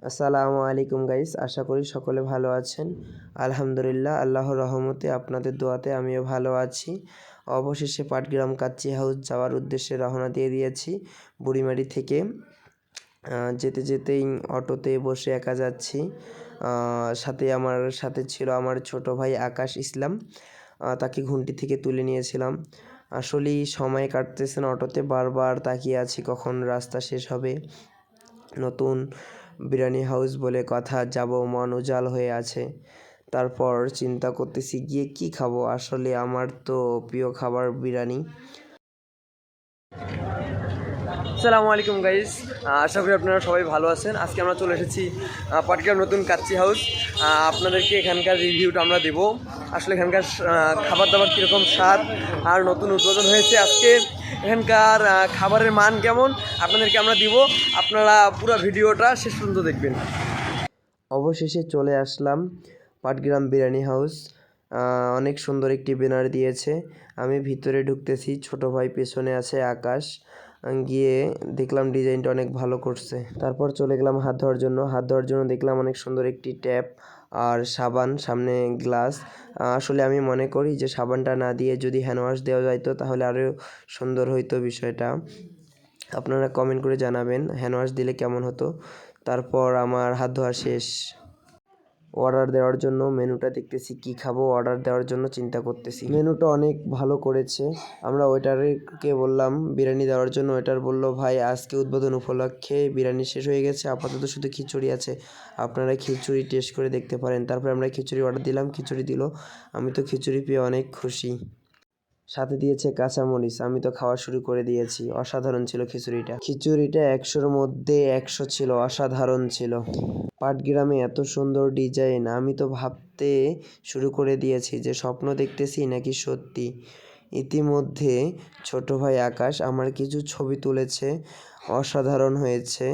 আসসালামু আলাইকুম গাইস, আশা করি সকলে ভালো আছেন। আলহামদুলিল্লাহ, আল্লাহর রহমতে আপনাদের দোয়াতে আমিও ভালো আছি। অবশেষে পাটগ্রাম কাচ্চি হাউস যাওয়ার উদ্দেশ্যে রওনা দিয়ে দিয়েছি বুড়িমারি থেকে। যেতে যেতেই অটোতে বসে একা যাচ্ছি। আমার সাথে ছিল আমার ছোট ভাই আকাশ ইসলাম। তাকে ঘুমটি থেকে তুলে নিয়েছিলাম। আসলেই সময় কাটতেছে না অটোতে, বারবার তাকিয়ে আছি কখন রাস্তা শেষ হবে। নতুন বিরিয়ানি হাউস বলে কথা, যাব, মন উজাল হয়ে আছে। তারপর চিন্তা করতেছি গিয়ে কি খাবো। আসলে আমার তো প্রিয় খাবার বিরিয়ানি। আসসালামু আলাইকুম গাইস, আশা করি আপনারা সবাই ভালো আছেন। আজকে আমরা চলে এসেছি পাটগ্রাম নতুন কাচ্চি হাউস। আপনাদেরকে এখানকার রিভিউটা আমরা দেব। আসলে এখানকার খাবার দাবার কীরকম স্বাদ আর নতুন উদ্বোধন হয়েছে আজকে, এখানকার খাবারের মান কেমন আপনাদেরকে আমরা দিব। আপনারা পুরো ভিডিওটা শেষ পর্যন্ত দেখবেন। অবশেষে চলে আসলাম পাটগ্রাম বিরিয়ানি হাউস। অনেক সুন্দর একটি ব্যানার দিয়েছে। আমি ভিতরে ঢুকতেছি, ছোট ভাই পেছনে আছে আকাশ। গিয়ে দেখলাম ডিজাইনটা অনেক ভালো করছে। তারপর চলে গেলাম হাত ধোয়ার জন্য দেখলাম অনেক সুন্দর একটি ট্যাপ আর সাবান, সামনে গ্লাস। আসলে আমি মনে করি যে সাবানটা না দিয়ে যদি হ্যান্ড ওয়াশ দেওয়া যাইতো তাহলে আরও সুন্দর হইতো বিষয়টা। আপনারা কমেন্ট করে জানাবেন হ্যান্ড ওয়াশ দিলে কেমন হতো। তারপর আমার হাত ধোয়া শেষ। অর্ডার দেওয়ার জন্য মেনুটা দেখতেছি, কি খাবো। অর্ডার দেওয়ার জন্য চিন্তা করতেছি। মেনুটা অনেক ভালো করেছে। আমরা ওয়েটারকে বললাম বিরিয়ানি দেওয়ার জন্য। ওয়েটার বলল, ভাই আজকে উদ্বোধন উপলক্ষে বিরিয়ানি শেষ হয়ে গেছে, আপাতত শুধু খিচুড়ি আছে, আপনারা খিচুড়ি টেস্ট করে দেখতে পারেন। তারপরে আমরা খিচুড়ি অর্ডার দিলাম, খিচুড়ি দিল। আমি তো খিচুড়ি পেয়ে অনেক খুশি। সাথে দিয়েছে কাঁচামরিচ, আমি তো খাওয়া শুরু করে দিয়েছি। অসাধারণ ছিল খিচুড়িটা। 100-র মধ্যে 100 ছিল, অসাধারণ ছিল। পাটগ্রামে এত সুন্দর ডিজাইন, আমি তো ভাবতে শুরু করে দিয়েছি যে স্বপ্ন দেখতেছি নাকি সত্যি। ইতিমধ্যে ছোট ভাই আকাশ আমার কিছু ছবি তুলেছে, অসাধারণ হয়েছে।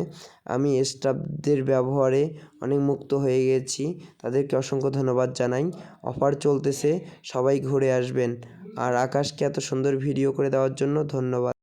আমি স্টাফদের ব্যবহারে অনেক মুগ্ধ হয়ে গেছি, তাদেরকে অসংখ্য ধন্যবাদ জানাই। অফার চলতেছে, সবাই ঘুরে আসবেন। আর আকাশকে এত সুন্দর ভিডিও করে দেওয়ার জন্য ধন্যবাদ।